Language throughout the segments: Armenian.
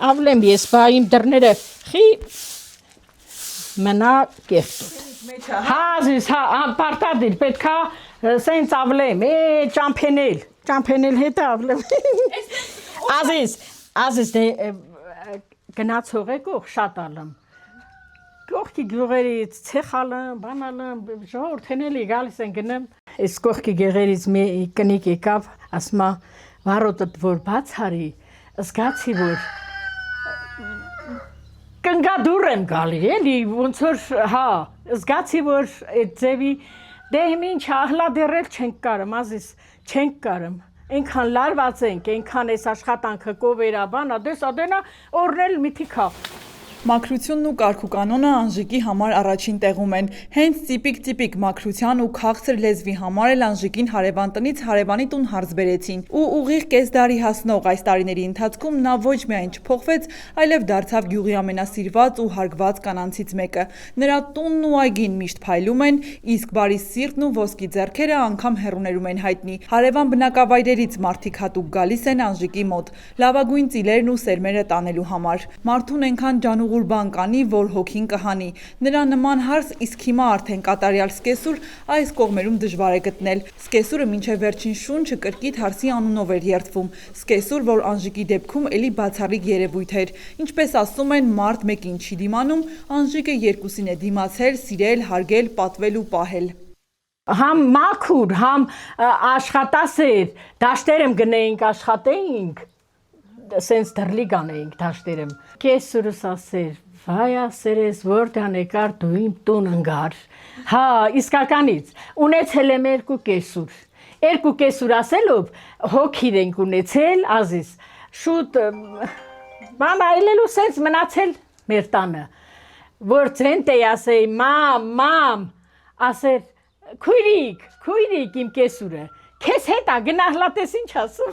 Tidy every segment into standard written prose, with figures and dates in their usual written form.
Avlem ես բա իմ դռները խի մնա կեղտոտ հազիս պարտադիր պետքա սենց ավլեմ ճամփենել հետը ավլեմ ազիզ գնացող եկող շատ ալım կողքի գյուղերից ցեխալım բանալım ժողովրդենելի գալիս են գնեմ այս կողքի գեղերից մի կնիկ եկավ ասма վարոտդ որ բաց հարի զգացի որ կնգադուր եմ գալի էլի ոնց որ հա զգացի որ այդ ձևի դե ինչ ահլադերել չենք կարում ազիս չենք կարում այնքան լարված ենք այնքան այս աշխատանքը կովերաբանա դես ադենա օրնել միթիկա Մաքրությունն ու կարգուկանոնը Անժիկի համար առաջին տեղում են։ Հենց տիպիկ մաքրության ու քաղցր լեզվի համար էլ Անժիկին հարևան տնից հարևանի տուն հարց բերեցին։ Ու ուղիղ կես դարի հասնող այս տարիների ընթացքում նա ոչ միայն չփոխվեց, այլև դարձավ գյուղի ամենասիրված ու հարգված կանանցից մեկը։ Նրա տունն ու այգին միշտ փայլում են, իսկ բարի սիրտն ու ոսկի ձեռքերը անգամ հեռուներում են հայտնի։ Հարևան բնակավայրերից մարդիկ հատուկ գալիս են Անժիկի մոտ, լավագույն ծիլերն ու սերմերը տանելու համար։ Մարդուն այնքան ջանուղ բան կանի, որ հոգին կհանի։ Նրա նման հարս իսկ հիմա արդեն կատարյալ սկեսուր այս կողմերում դժվար է գտնել։ Սկեսուրը մինչև վերջին շունչը կրկիտ հարսի անունով էր երդվում։ Սկեսուր, որ Անժիկի դեպքում էլի բացառիկ երևույթ էր։ Ինչպես ասում են, մարդ մեկին չի դիմանում, Անժիկը երկուսին է դիմացել, սիրել, հարգել, պատվել ու պահել։ Համ մաքուր, համ աշխատասեր, դաշտերեմ գնեինք աշխատեինք սենց դրլի գանեինք դաշտերեմ կեսուրս ասեր վայ ասերես որտյան եկար դու իմ տուն ընկար հա իսկականից ունեցել եմ երկու կեսուր ասելով հոգիր ենք ունեցել ազիս շուտ բան այլելու սենց մնացել մեր տանը որ ցենտե ասեի մամ ասեր քույրիկ իմ կեսուրը Քեզ հետա գնահլատես ինչ ասում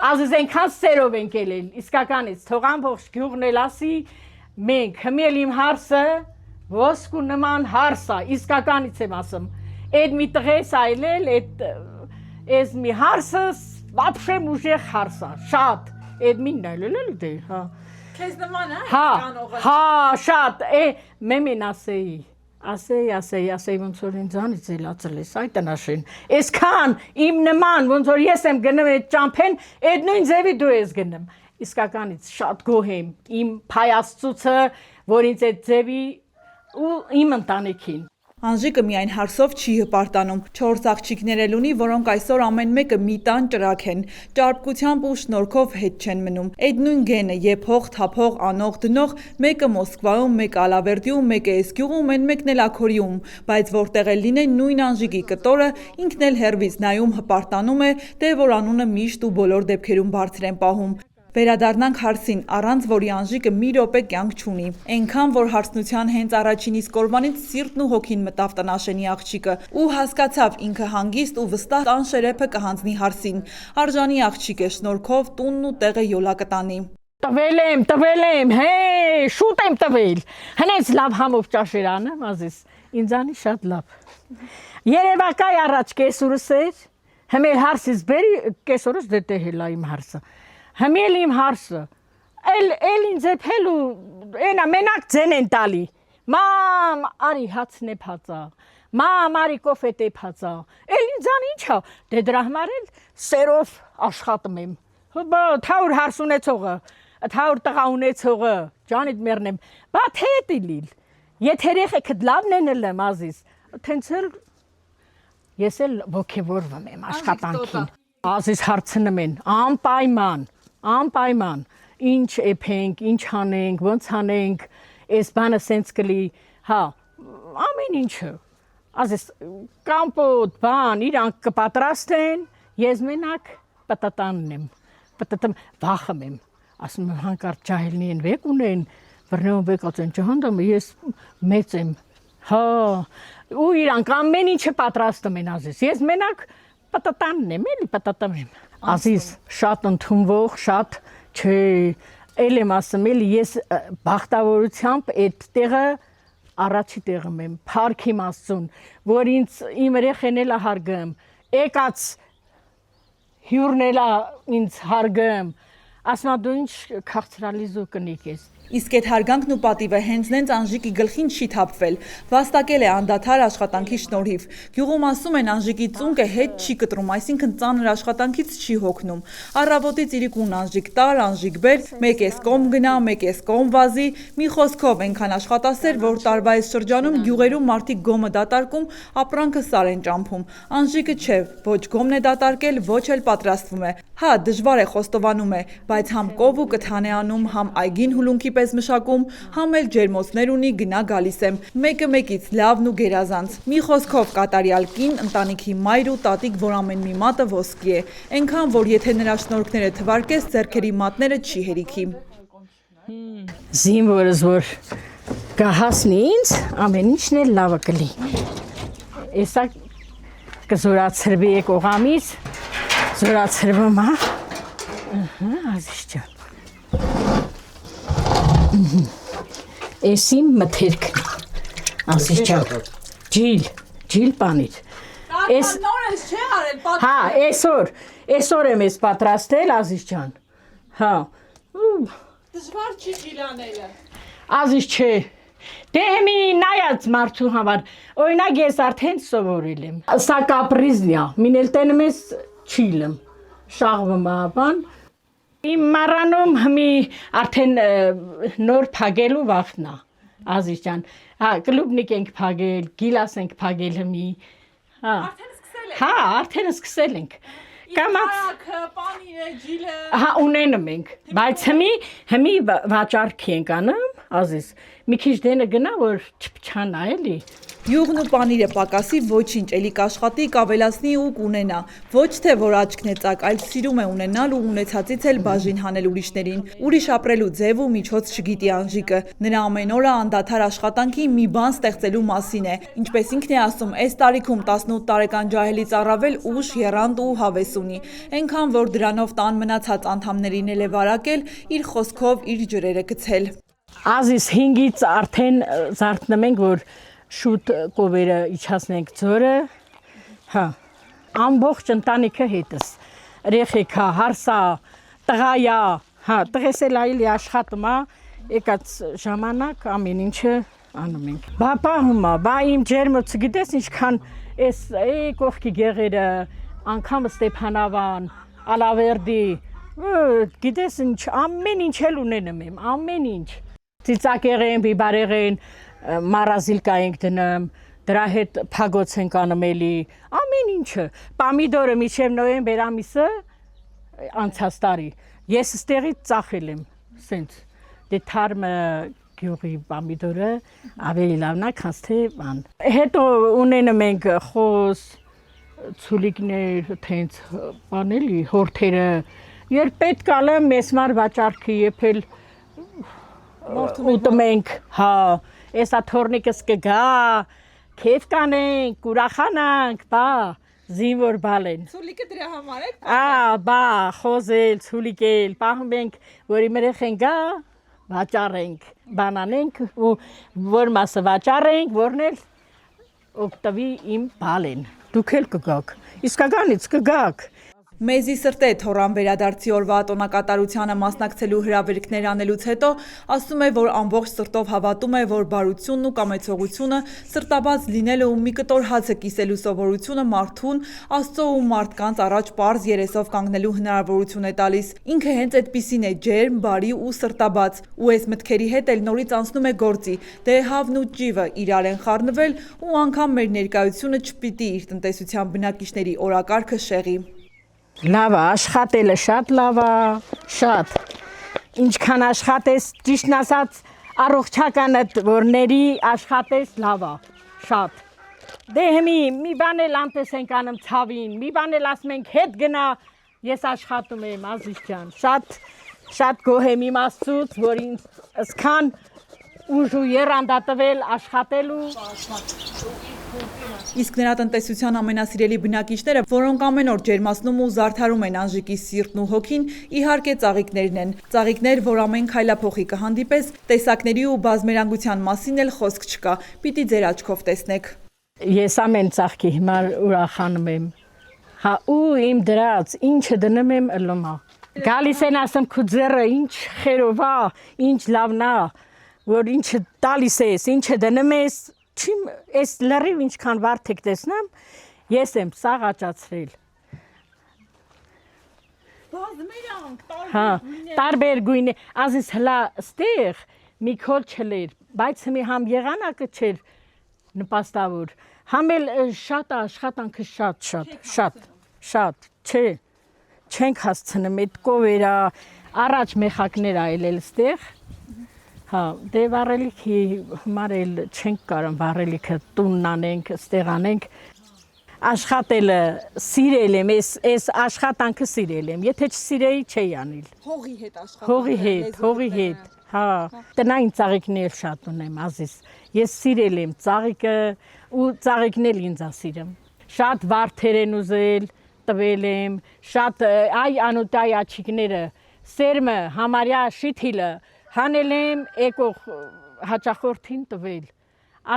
Ազիզ այնքան սերով ենք ելել իսկականից թող ամբողջ գյուղն էլ ասի մենք հմել իմ հարսը ոսկու նման հարսա իսկականից եմ ասում այդ մի տղես այլել այդ մի հարսս вообще ուժեղ հարսա շատ այդ մին այլել դե հա Քեզ նման հա շատ մեմին ասեի ոնց որ ինձանից ելացել ես այ տնաշեն այսքան իմ նման ոնց որ ես եմ գնում այդ ճամփեն այդ նույն ձևի դու ես գնում իսկականից շատ գոհ եմ իմ փայաստուցը որ ինձ այդ ձևի ու իմ ընտանիքին Անժիկը միայն հարսով չի հպարտանում, 4 աղջիկներ էլ ունի, որոնք այսօր ամեն մեկը մի տան ճրագ են, ճարպկությամբ ու շնորհքով հետ չեն մնում։ Այդ նույն գենը եփող, թափող, անող, դնող, մեկը Մոսկվայում, մեկը Ալավերդիում, մեկը Էսգյուղում, են մեկն էլ Աքորիում, բայց որտեղ էլ լինեն նույն Անժիկի կտորը, ինքն էլ հերվից նայում հպարտանում է, դե որ անունը միշտ ու բոլոր դեպքերում բարձր են պահում։ Վերադառնանք հարցին, առանց որի Անժիկը մի րոպե կյանք չունի։ Այնքան որ հարսնության հենց առաջին իսկ օրվանից սիրտն ու հոգին մտավ տնաշենի աղջիկը ու հասկացավ ինքը հանգիստ ու վստահ տան շերեփը կհանձնի հարսին։ Արժանի աղջիկ է, շնորհքով տունն ու տեղը յոլա կտանի։ Տվել եմ, շուտ եմ տվել։ Հենց լավ համով ճաշեր անեմ, ազիս, ինձանի շատ լավ։ Երևակայ առաջ կեսուրս էր, հմել հարսից բերի կեսուրս դե հելա իմ հարսը։ Հմել իմ հարսը, էլ ինձ էփելու, ենա մենակ ձեն են տալի, մամ, արի հացն է պացա, մամ, արի կոֆետ է պացա, էլ ինձան ինչա, դե դրա համար էլ սերով աշխատում եմ, թաուր հարս ունեցողը, թաուր տղա ունեցողը, ճանիտ մերնեմ, բա թե է լիլ, ետ երեխեքդ լավն են ելեմ ազիս, թենց էլ ես էլ ոգևորվում եմ աշխատանքին, ազիս հարցնում են, անպայման, ինչ էփենք, ինչ հանենք, ոնց հանենք, այս բանը սենց կլի, հա, ամեն ինչը, ազես կամպոտ, բան, իրանք կպատրաստեն, ես մենակ պտտանն եմ, վախım եմ, ասում եմ հանկարծ ջահելնի են վեկ ունեն, վրնեում վեկած են ջհանդամ, ես մեծ եմ, հա, ու իրանք ամեն ինչը պատրաստում են ազես, ես մենակ պտտանն եմ, էլի պտտում եմ, ազիս շատ ընդունվող, շատ չէ, էլ եմ ասում, էլի ես բախտավորությամբ այդ տեղը առաջի տեղում եմ, փառք իմ Աստծուն, որ ինձ իմ երեխեն էլ հարգում, եկած հյուրն էլ ինձ հարգում, ասում ա դու ինչ քաղցրալի զուկնիկ ես։ Իսկ այդ հարգանքն ու պատիվը հենց նենց Անժիկի գլխին չի թափվել, վաստակել է անդադար աշխատանքի շնորհիվ։ Գյուղում ասում են Անժիկի ծունկը հետ չի կտրում, այսինքն ծանր աշխատանքից չի հոգնում։ Առավոտից իրիկուն Անժիկ տար, Անժիկ բեր, մեկ էս կողմ գնա, մեկ էս կողմ վազի, մի խոսքով այնքան աշխատասեր, որ տարվա այս շրջանում գյուղերում մարդիկ գոմը դատարկում, ապրանքը սար են ճամփում։ Անժիկը չէ, ոչ գոմն է դատարկել, ոչ էլ պատրաստվում է։ Հա, դժվար է, խոստովանում է, բայց համ կով ու կթան է անում, համ այգին հուլունքի պես մշակում, համ էլ ջերմոցներ ունի, գնա գալիս եմ, մեկը մեկից լավն ու գերազանց։ Մի խոսքով կատարյալ կին, ընտանիքի մայր ու տատիկ, որ ամեն մի մատը ոսկի է, այնքան, որ եթե նրա շնորհքները թվարկես, ձեռքերի մատները չի հերիքի։ Զինվորս որ կհասնի ինձ, ամեն ինչն էլ լավը կլի։ Էսա կզորացրվի կողամից, զորացրվում ա։ Ազիզ ջան։ Էսին մթերքն Ազիզ ջան։ Ջիլ պանիր։ Էս նորից չէ արել, հա, այսօր եմ ես պատրաստել Ազիզ ջան։ Հա։ դժվար չի ջիլանելը։ Ազիզ չէ։ Դե մի նայած մարդու համար, օրինակ ես արդեն սովորել եմ։ Սա կապրիզն է, մինել տենում ես չիլեմ, շաղվում ա բան։ Իմ մարանում մի արդեն նոր փագելու վախն է, Ազիզ ջան։ Հա, կլուբնիկ ենք փագել, գիլաս ենք փագել հմի։ Հա, արդեն սկսել ենք։ Կարակը, պանիրը, ջիլը։ Հա, ունենում ենք, բայց հմի վաճառքի ենք անում, Ազիզ, մի քիչ դենը գնա, որ չփչանա էլի։ Յուղն ու պանիրը պակասի ոչինչ, էլի կաշխատի, կավելացնի ու կունենա։ Ոչ թե որ աչքն է ծակ, այլ սիրում է ունենալ ու ունեցածից էլ բաժին հանել ուրիշներին։ Ուրիշ ապրելու ձև ու միջոց չգիտի Անժիկը։ Նրա ամեն օրը անդադար աշխատանքի մի բան ստեղծելու մասին է։ Ինչպես ինքն է ասում, այս տարիքում 18 տարեկան ջահելից առավել ուժ, եռանդ ու հավես ունի։ Այնքան որ դրանով տան մնացած անդամներին էլ է վարակել, իր խոսքով իր ջրերը գցել։ Ազիզ 5-ից արդեն զարթնում ենք, որ շուտ կովերը իջացնենք ձորը, հա, ամբողջ ընտանիքը հետս, երեխեքա, հարսա, տղայա, հա, տղես էլ այլի աշխատում ա, եկած ժամանակ ամեն ինչը անում ենք։ Բա պահում ա, բա իմ ջերմոցը գիտես ինչքան էս կողքի գեղերը, անգամ Ստեփանավան, Ալավերդի, գիտես ինչ, ամեն ինչ էլ ունենում եմ, ամեն ինչ։ Ծիծակեղեն, բիբարեղեն, մարազիլկա ենք դնում, դրա հետ փագոց ենք անում էլի, ամեն ինչը։ Պամիդորը մինչև նոյեմբեր ամիսը անցած տարի ես ստեղից ծախել եմ, սենց։ Դե թարմը գյուղի պամիդորը ավելի լավն է, քան թե բան։ Հետո ունենում ենք խոս, ցուլիկներ, թենց բան էլի, հորթերը։ Երբ պետք ալը մեսմար վաճառքի եփել ուտում ենք, հա, էսա թորնիկս կգա, քեֆ կանենք, ուրախանանք, բա, զինվոր բալեն։ Ցուլիկը դրա համար է։ Բա, խոզել, ցուլիկել, պահում ենք, որ իմ երեխեն գա, վաճառենք, բանանենք ու որ մասը վաճառենք, որն էլ օգտվի իմ բալեն։ Դուք էլ կգաք, իսկականից կգաք։ Մեզի սրտե թորան վերադարձի օրվա տոնակատարությանը մասնակցելու հրավերքներ անելուց հետո ասում է, որ ամբողջ սրտով հավատում է, որ բարությունն ու կամեցողությունը, սրտաբաց լինելը ու մի կտոր հացը կիսելու սովորությունը մարդուն, Աստծո ու մարդկանց առաջ պարզ երեսով կանգնելու հնարավորություն է տալիս։ Ինքը հենց այդպիսին է ջերմ, բարի ու սրտաբաց, ու այս մտքերի հետ էլ նորից անցնում է գործի։ Դե հավն ու ճիվը իրար են խառնվել ու անգամ մեր ներկայությունը չպիտի իր տնտեսության բնակիչների օրակարգը շեղի։ Լավ է, աշխատելը շատ լավ է, շատ։ Ինչքան աշխատես, ճիշտն ասած, առողջականդ որների աշխատես լավ է, շատ։ Դե մի բան էլ անտես ենք անում ցավին, մի բան էլ ասում ենք հետ գնա, ես աշխատում եմ, Ազիզ ջան, շատ գոհ եմ իմ Աստծուց, որ ինձ այսքան ուժ ու եռանդատվել աշխատելու։ Իսկ նրա տնտեսության ամենասիրելի բնակիչները, որոնք ամեն օր ջերմացնում ու զարդարում են Անժիկի սիրտն ու հոգին, իհարկե ծաղիկներն են։ Ծաղիկներ, որ ամեն քայլափոխի կհանդիպես, տեսակների ու բազմերանգության մասին էլ խոսք չկա, պիտի ձեր աչքով տեսնեք։ Ես ամեն ծաղկի հիմա ուրախանում եմ։ Հա ու իմ դրած, ինչը դնում եմ ըլում է։ Գալիս են ասում քու ձեռը ինչ խերով է, ինչ լավն է, որ ինչը տալիս ես, ինչը դնում ես, այս լրիվ ինչքան վարդեք տեսնեմ, ես եմ սաղ աճացրել։ Հա, տարբեր գույն, ազիս հլա ստեղ մի քոլ չլեր, բայց մի համ եղանակը չէր նպաստավոր, համ էլ շատ աշխատանքը շատ, չէ, չենք հասցնում, այդ կովերա, առաջ մեխակներ այլել ստեղ, հա, դե վարելիքի հիմար էլ չենք կարում վարելիքը տունն անենք, ստեղ անենք, աշխատելը սիրել եմ, այս աշխատանքը սիրել եմ, եթե չսիրեի չէի անել։ Հողի հետ, հա, տնային ծաղիկներ շատ ունեմ, ազիս, ես սիրել եմ ծաղիկը ու ծաղիկն էլ ինձ ասիրեմ, շատ վարդեր են ուզել, տվել եմ, շատ այ անուտայ աչիկները, սերմը, համարյա շիթիլը, հանել եմ եկող հաճախորդին տվել,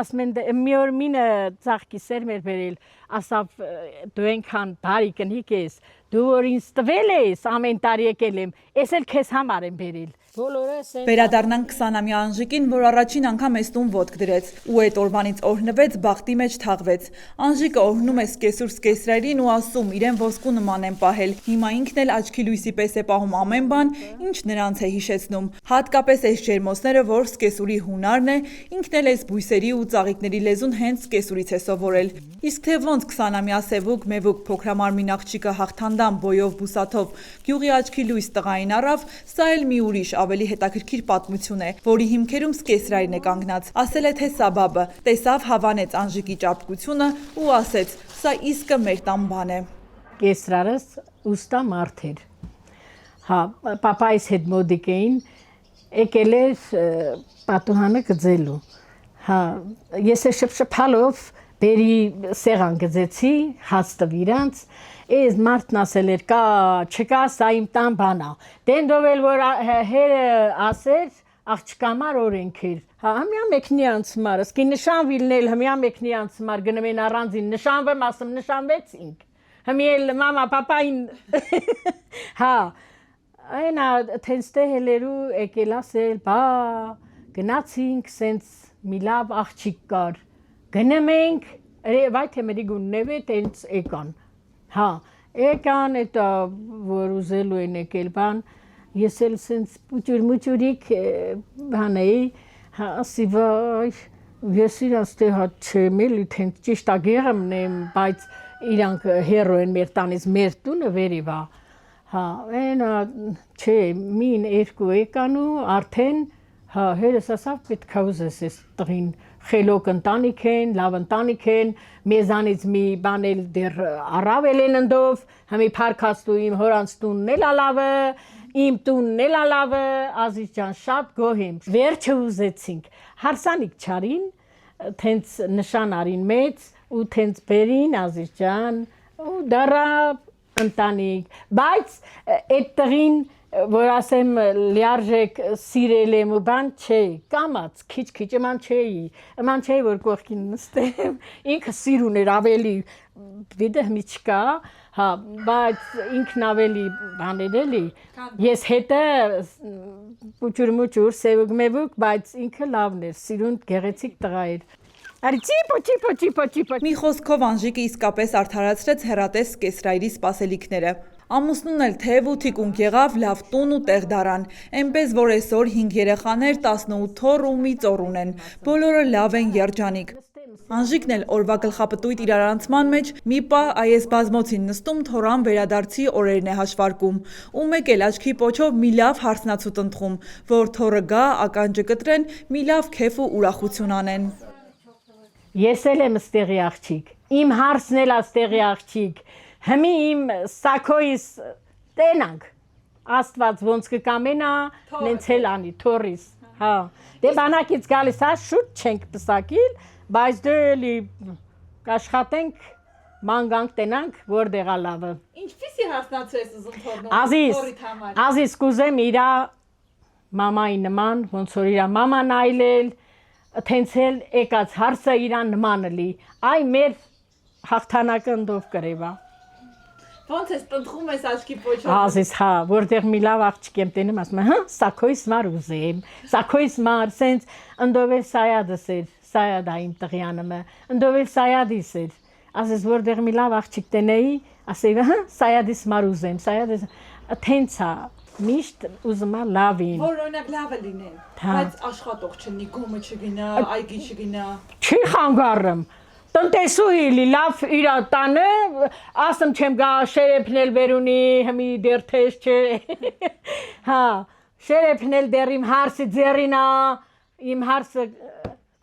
ասում են մի օր մինը ծաղկի սերմ էր բերել, ասավ դու ենքան բարի կնիկ ես, դու որ ինձ տվել ես, ամեն տարի եկել եմ, ես էլ քեզ համար եմ բերել։ Վերադառնանք 20-ամյա Անժիկին, որ առաջին անգամ էս տուն ոտք դրեց ու այդ օրվանից օրհնվեց, բախտի մեջ թաղվեց։ Անժիկը օրհնում է սկեսուր սկեսրերին ու ասում իրեն ոսկու նման են պահել։ Հիմա ինքն էլ աչքի լույսի պես է պահում ամեն բան, ինչ նրանց է հիշեցնում։ Հատկապես այս ջերմոցները, որ սկեսուրի հունարն է, ինքն էլ այս բույսերի ու ծաղիկների լեզուն հենց սկեսուրից է սովորել։ Իսկ թե ոնց 20-ամյա Սևուկ Մևուկ փոքրամարմին աղջիկը հաղթանդամ բոյով բուսաթով գյուղի աչքի լույս տղային առավ, սա էլ մի ուրիշ ավելի հետաքրքիր պատմություն է, որի հիմքերում սկեսրայրն է կանգնած։ Ասել է թե Սաբաբը տեսավ հավանեց Անժիկի ճարպկությունը ու ասեց. «Սա իսկը մեր տան բան է»։ Կեսրարս ուստա մարդ էր։ Հա, պապայիս հետ մոդիկ էին, եկել էր պատուհանը գծելու։ Հա, ես է շփշփալով բերի սեղան գծեցի, հաց տվի իրանց, Ես մարդն ասել էր, կա, չկա, սա իմ տան բան է։ Դենդով էլ որ հերը ասեր, աղջկամար օրենք էր։ Համյա մեկնի անցմար, ասկի նշանվիլն էլ համյա մեկնի անցմար գնում են առանձին, նշանվեմ, ասում նշանվեցինք։ Համի էլ մամա, պապային, հա, այնա թենստե հելերու եկել ասել, բա, գնացինք, սենց մի լավ աղջիկ կար, գնում ենք, վայթե մերի գուննև է, տենց եկան։ Հա, եկան էտա, որ ուզելու են եկել բան, ես էլ սենց պուճուր-մուճուրիկ բան էի, հա, ասի վայ, ես իրանց տե հատ չեմ էլի, թենց ճիշտ ագեղմն եմ, բայց իրանք հերո են մեր տանից, մեր տունը վերիվ է, հա, այնա, չէ, մին երկու եկան ու արդեն, հա, հերս ասավ պետք է ուզես ես տղին, խելոք ընտանիք են, լավ ընտանիք են, մեզանից մի բան էլ դեռ առավել են ընդով, հմի փարքաստու իմ հորանց տունն էլ ալավը, իմ տունն էլ ալավը, Ազիզ ջան, շատ գոհ եմ։ Վերջը ուզեցինք, հարսանիք չարին, թենց նշան արին մեծ, ու թենց բերին, Ազիզ ջան, ու դարա ընտանիք, բայց այդ տղին որ ասեմ լիարժեք սիրել եմ ու բան չէ, կամած, քիչ eman չէի, որ կողքին նստեմ, ինքը սիր ուներ ավելի, վիդը հմի չկա, հա, բայց ինքն ավելի բան էր էլի, ես հետը պուճուր-մուճուր, սևուկ մևուկ, բայց ինքը լավն էր, սիրուն գեղեցիկ տղա էր։ Արի ճիպո։ Մի խոսքով Անժիկը իսկապես արդարացրեց հեռատես սկեսրայրի սպասելիքները։ Ամուսնուն էլ թև ու թիկունք եղավ, լավ տուն ու տեղ դարան, այնպես որ այսօր 5 երեխաներ, 18 թոռ ու մի ծոռ ունեն, բոլորը լավ են երջանիկ։ Անժիկն էլ օրվա գլխապտույտ իրարանցման մեջ մի պահ այս բազմոցին նստում թորան վերադարձի օրերն է հաշվարկում, ու մեկ էլ աչքի պոչով մի լավ հարսնացուտ ընթխում, որ թոռը գա, ականջը կտրեն, մի լավ քեֆ ու ուրախություն անեն։ Ես էլ եմ ստեղի աղջիկ, իմ հարսն էլ աստեղի աղջիկ, հմի իմ սակոյիս տենանք, աստված ոնց կկամենա, նենց էլ անի, թորիս, հա, դե բանակից գալիս հա, շուտ չենք պսակիլ, բայց դե էլի կաշխատենք, մանգանք տենանք, որդեղ ալավը։ Ինչպիսի հասնացու ես ուզում թորնով, Ազիզ կուզեմ իրա մամայի նման, ոնց որ իրա մաման այլել, թենց էլ եկած հարսը իրան նման լի, այ մեր հաղթանակը ընդով կրևա։ Ոնց ես տնտղում ես աչքի փոչով։ Ազես հա, որտեղ մի լավ աղջիկ եմ տենում, ասում եմ, հա, սա քոյս մար ուզեմ, սա քոյս մար, սենց ընդովել սայադս էր, սայադա իմ տղյանումը, ընդովել սայադիս էր։ Ասես որտեղ մի լավ աղջիկ տենեի, ասեի, հա, սայադիս մար ուզեմ, սայադիս թենցա միշտ ուզում եմ լավին։ Որ օրինակ լավը լինեն, բայց աշխատող չլինի, գոմը չգնա, այգի չգնա։ Չի խանգարում։ Տնտեսուհի լի լավ իր տանը, ասում չեմ գա շերեփնել վերունի, հիմի դեռ թեժ չէ։ Հա, շերեփնել դեռ իմ հարսի ձեռինա, իմ հարսը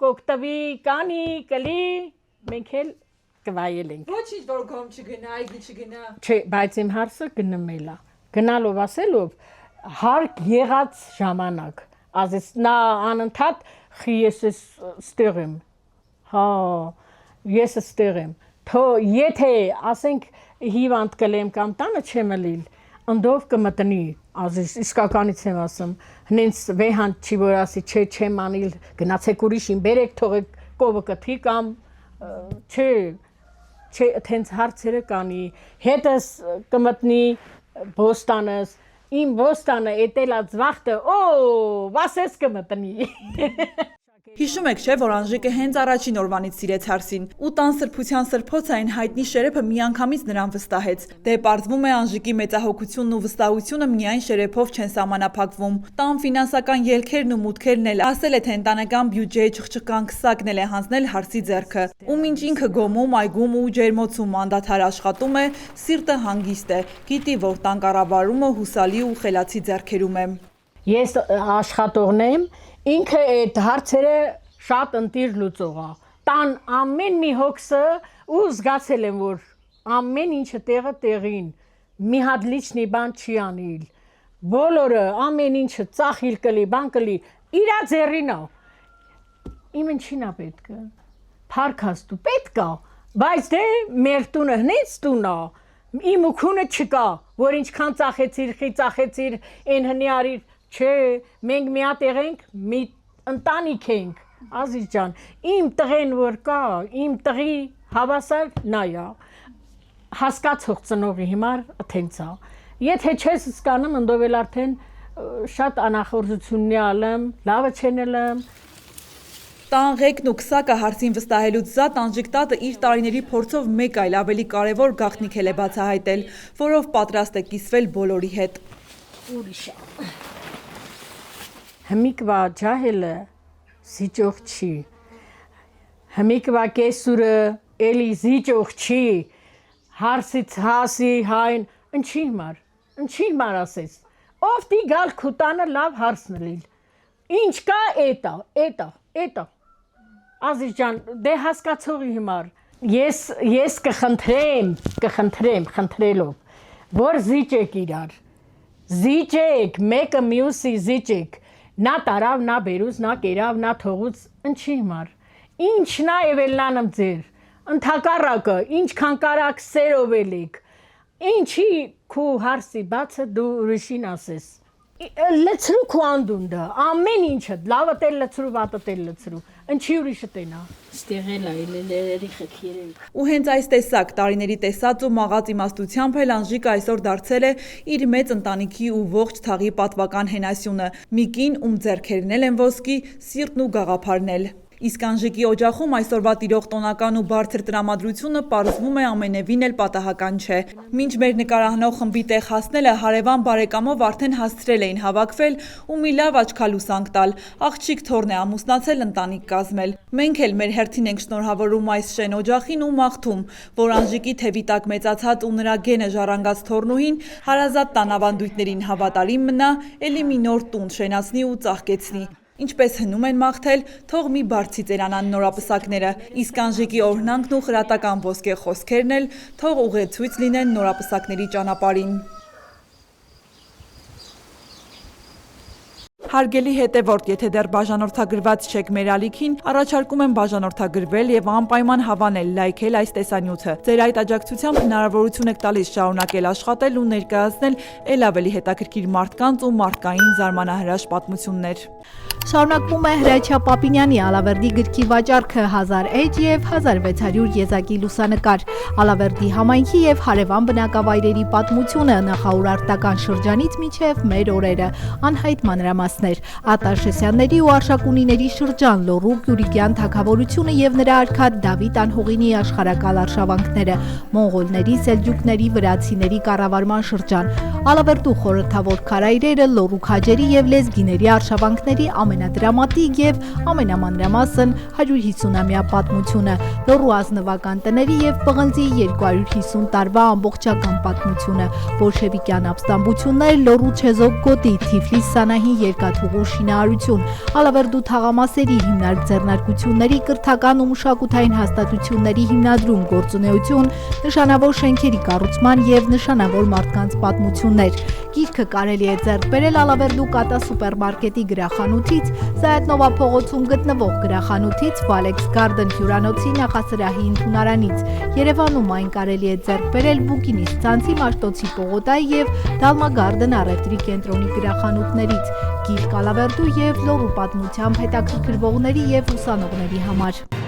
կոկտվի, կանի, կլի, մենք էլ կվայել ենք։ Ոչինչ որ գոմ չգնա, այգի չգնա։ Չէ, բայց իմ հարսը գնումելա։ Գնալով ասելով հարկ եղած ժամանակ, ասես նա անընդհատ խի ես ստեղ եմ։ Հա, ես ստեղ եմ։ Թո եթե ասենք հիվանդ կլեմ կամ տանը չեմ լիլ, ընդով կմտնի, ասես իսկականից եմ ասում, հենց վեհանդ չի որ ասի չէ չեմ անիլ, գնացեք ուրիշին բերեք, թողեք կովը կթի կամ չէ, չէ, թենց հարցերը կանի, հետս կմտնի բոստանս, իմ բոստանը էտելած վախտը, վասես կմտնի։ Հիշում եք, չէ, որ Անժիկը հենց առաջին օրվանից սիրեց հարսին, ու տան սրբության սրբոցը այն հայտնի շերեփը միանգամից նրան վստահեց։ Դե պարզվում է Անժիկի մեծահոգությունն ու վստահությունը միայն շերեփով չեն սահմանափակվում։ Տան ֆինանսական ելքերն ու մուտքերն էլ ասել է, թե ընտանեկան բյուջեի չխչկան քսակն էլ է հանձնել հարսի ձեռքը։ Ու մինչ ինքը գոմում, այգում ու ջերմոցում անդադար աշխատում է, սիրտը հանգիստ է, գիտի, որ տան կառավարումը հուսալի ու խելացի ձեռքերում է։ Ես աշխատողն եմ, ինքը այդ հարցերը շատ ընտիր լուծող է։ Տան ամեն մի հոգսը ու զգացել եմ, որ ամեն ինչը տեղը տեղին, մի հատ լիչնի բան չի անիլ։ Բոլորը ամեն ինչը ծախիլ կլի, բան կլի, իրա ձեռին է։ Իմ ինչին է պետքը։ Փարքաստու պետք է, բայց դե մեր տունը հնից տուն է։ Իմ ուքունը չկա, որ ինչքան ծախեցիր, խի ծախեցիր, այն հնի արիր, չէ, մենք միատեղ ենք, մի ընտանիք ենք, Ազիզ ջան, իմ տղեն որ կա, իմ տղի հավասար նա է, հասկացող ծնողի հիմար թենց է, եթե չես սկանում, ընդով էլ արդեն շատ անախորժություննյալ եմ, լավը չենել եմ, Տան ղեկն ու քսակը հարսին վստահելուց զատ Անժիկ տատը իր տարիների փորձով մեկ այլ ավելի կարևոր գաղտնիք էլ է բացահայտել, որով պատրաստ է կիսվել բոլորի հետ։ Ուրիշ Հմիկվա ջահելը զիջող չի, հմիկվա կեսուրը էլի զիջող չի, հարսից հասի հայն, ընչի հիմար ասես, ով տի գալ քուտանը լավ հարսն լիլ, ինչ կա էտա, Ազիզ ջան, դե հասկացողի հիմար, ես կխնդրեմ, խնդրելով, որ զիջեք իրար, զիջեք, մեկը մյուսի զիջեք, նա տարավ, նա բերուց, նա կերավ, նա թողուց, ընչի հիմար, ինչ նա եվելնանմ ձեր, ընդհակառակը, ինչքան կարակ սերով ելիք, ինչի քու հարսի բացը դու ուրիշին ասես, լծրու քու անդունդը, ամեն ինչը, լավը տել լծրու, վատը տել լծրու, ընչի ուրիշը տենա, ստեղել այլելերի խքիրեք։ Ու հենց այս տեսակ տարիների տեսած ու մաղած իմաստությամբ էլ Անժիկը այսօր դարձել է իր մեծ ընտանիքի ու ողջ թաղի պատվական հենասյունը, մի կին, ում ձեռքերն էլ են ոսկի, սիրտն ու գաղափարն էլ։ Իսկ Անժիկի օջախում այսօրվա տիրող տոնական ու բարձր տրամադրությունը պարզվում է ամենևին էլ պատահական չէ։ Մինչ մեր նկարահանող խմբի տեղ հասնելը հարևան բարեկամով արդեն հասցրել էին հավաքվել ու մի լավ աչքալուսանք տալ։ Աղջիկ թորն է ամուսնացել ընտանիք կազմել։ Մենք էլ մեր հերթին ենք շնորհավորում այս շեն օջախին ու մաղթում, որ Անժիկի թևի տակ մեծացած ու նրա գենը ժառանգած թորնուհին հարազատ տանավանդույթներին հավատարիմ մնա, էլի մի նոր տուն շենացնի ու ծաղկեցնի։ Ինչպես հնում են մաղթել, թող մի բարձի ծերանան նորապսակները, իսկ Անժիկի օրհնանքն ու խրատական ոսկե խոսքերն էլ թող ուղեցույց լինեն նորապսակների ճանապարհին։ Հարգելի հետևորդ, եթե դեռ բաժանորդագրված չեք մեր ալիքին, առաջարկում եմ բաժանորդագրվել եւ անպայման հավանել, լայքել այս տեսանյութը։ Ձեր այդ աջակցությամբ հնարավորություն եք տալիս շարունակել աշխատել ու ներկայացնել ել ավելի հետաքրքիր մարդկանց ու մարդկային զարմանահրաշ պատմություններ։ Շարունակվում է Հրաչյա Պապինյանի Ալավերդի գրքի վաճառքը 1000 էջ եւ 1600 եզակի լուսանկար։ Ալավերդի համայնքի եւ հարևան բնակավայրերի պատմությունը նախաուրարտական շրջանից մինչեւ մեր օրերը։ Անհայտ մանրամասներ, Արտաշեսյանների ու Արշակունիների շրջան, Լոռու Գյուրիկյան թագավորությունը եւ նրա արքա Դավիթ Անհողինի աշխարհակալ արշավանքները, մոնղոլների, սելջուկների, վրացիների կառավարման շրջան, Ալավերդու խորհրդավոր քարայրերը, Լոռու քաջերի եւ լեզգիների արշավանքների ամենադրամատիկ եւ ամենամանրամասն 150-ամյա պատմությունը, Լոռու ազնվական տների եւ պղնձի 250 տարվա ամբողջական պատմությունը, բոլշևիկյան ապստամբություններ, Լոռու չեզոք գոտի, Թիֆլիս Սանահի երկաթուղու շինարարություն, Ալավերդու թաղամասերի հիմնարկ ձեռնարկությունների կրթական ու մշակութային հաստատությունների հիմնադրում, գործունեություն, նշանավոր շենքերի կառուցման եւ նշանավոր մարդկանց պատմություններ։ Գիրքը կարելի է ձեռք բերել Ալավերդու Կատա սուպերմարկետի գրախանութից, Զայաթնովա փողոցում գտնվող գրախանութից, Valex Garden հյուրանոցի նախասրահի ընդունարանից։ Երևանում այն կարելի է ձեռք բերել Բուկինիստ ցանցի Մաշտոցի պողոտայի եւ Դալմա Garden առևտրի կենտրոնի գրախանութներից։ Գիրք Ալավերդու եւ Լոռու պատմությամբ հետաքրքրվողների եւ ուսանողների համար։